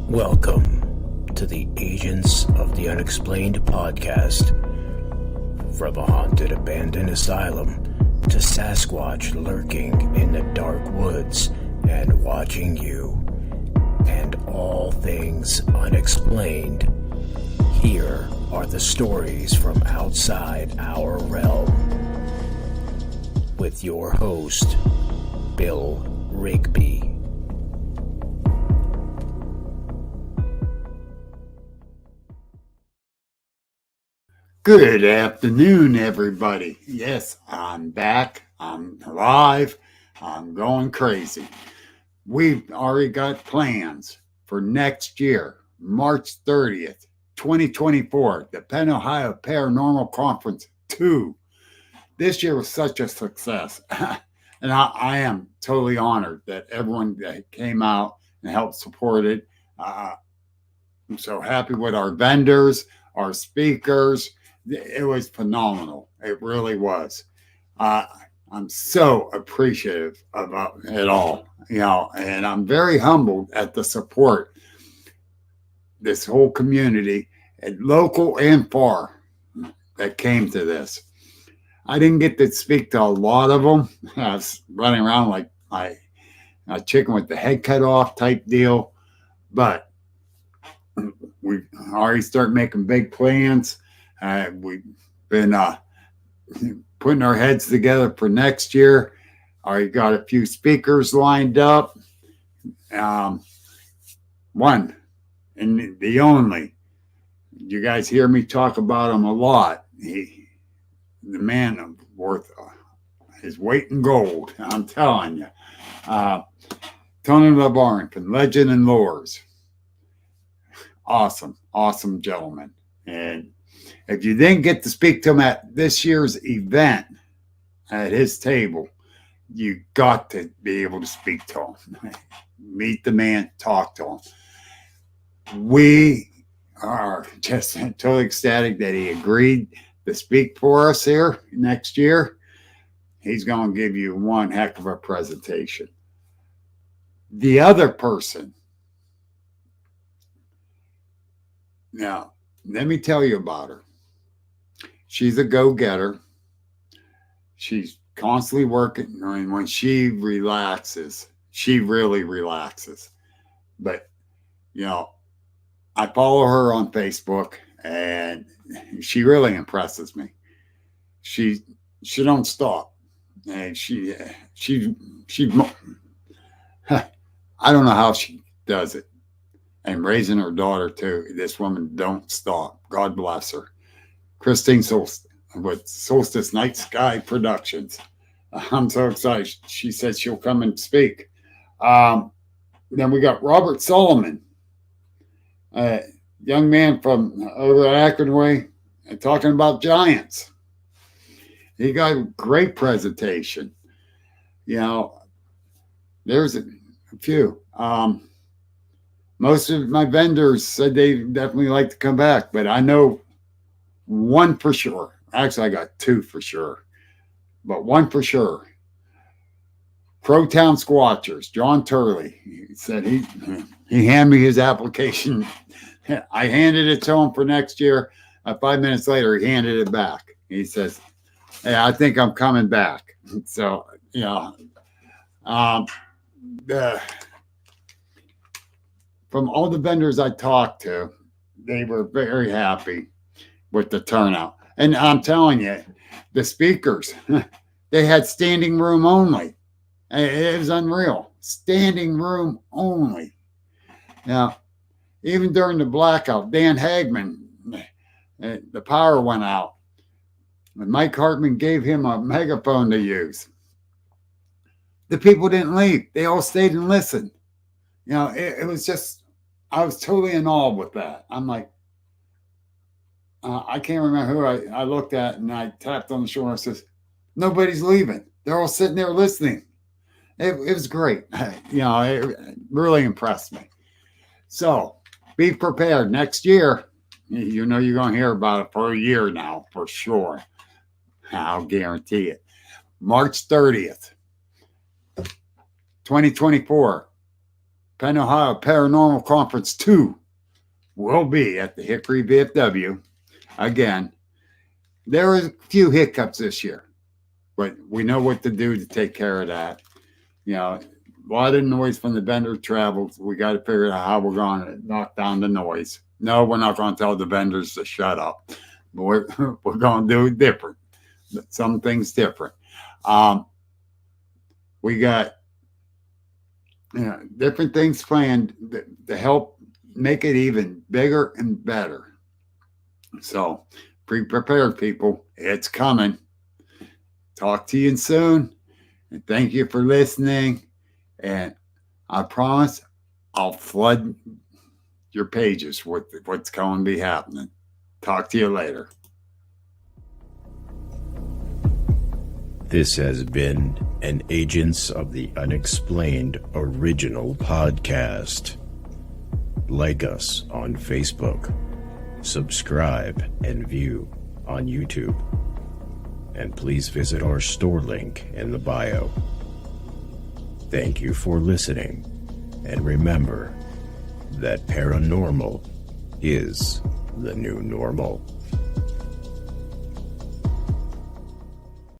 Welcome to the Agents of the Unexplained podcast. From a haunted abandoned asylum to Sasquatch lurking in the dark woods and watching you, and all things unexplained, here are the stories from outside our realm. With your host, Bill Rigby. Good afternoon, everybody. Yes, I'm back. I'm alive. I'm going crazy. We've already got plans for next year, March 30th, 2024, the Penn-Ohio Paranormal Conference 2. This year was such a success. And I am totally honored that everyone that came out and helped support it. I'm so happy with our vendors, our speakers. It was phenomenal. It really was. I'm so appreciative about it all, and I'm very humbled at the support this whole community, local and far, that came to this. I didn't get to speak to a lot of them. I was running around like a chicken with the head cut off type deal, but we already started making big plans. We've been putting our heads together for next year. Already got a few speakers lined up. One and the only. You guys hear me talk about him a lot. The man worth his weight in gold. I'm telling you. Tony LeBarrington, Legend and Lores. Awesome gentleman. And if you didn't get to speak to him at this year's event at his table, you got to be able to speak to him. Meet the man, talk to him. We are just totally ecstatic that he agreed to speak for us here next year. He's going to give you one heck of a presentation. The other person, now, let me tell you about her. She's a go-getter. She's constantly working. I mean, when she relaxes, she really relaxes. But, I follow her on Facebook, and she really impresses me. She don't stop. And she I don't know how she does it. And raising her daughter, too. This woman don't stop. God bless her. Christine Solstice with Solstice Night Sky Productions. I'm so excited. She said she'll come and speak. Then we got Robert Solomon, a young man from over at Akron Way, talking about giants. He got a great presentation. There's a few. Most of my vendors said they definitely like to come back, but I know one for sure. Actually, I got two for sure, but one for sure. Crowtown Squatchers, John Turley. He said he handed me his application. I handed it to him for next year. 5 minutes later, he handed it back. He says, "Hey, I think I'm coming back." So, from all the vendors I talked to, they were very happy with the turnout. And I'm telling you, the speakers, they had standing room only. It was unreal. Standing room only. Now, even during the blackout, Dan Hagman, the power went out. And Mike Hartman gave him a megaphone to use. The people didn't leave. They all stayed and listened. It was just, I was totally in awe with that. I'm like, I can't remember who I looked at, and I tapped on the shoulder and says, "Nobody's leaving. They're all sitting there listening." It was great. It really impressed me. So be prepared. Next year, you're going to hear about it for a year now, for sure. I'll guarantee it. March 30th, 2024. Penn-Ohio Paranormal Conference 2 will be at the Hickory VFW. Again, there was a few hiccups this year, but we know what to do to take care of that. You know, a lot of noise from the vendor travels. We got to figure out how we're going to knock down the noise. No, we're not going to tell the vendors to shut up. But we're going to do it different. Some things different. We got different things planned to help make it even bigger and better. So be prepared, people. It's coming. Talk to you soon. And thank you for listening. And I promise I'll flood your pages with what's going to be happening. Talk to you later. This has been an Agents of the Unexplained original podcast. Like us on Facebook. Subscribe and view on YouTube. And please visit our store link in the bio. Thank you for listening. And remember that paranormal is the new normal.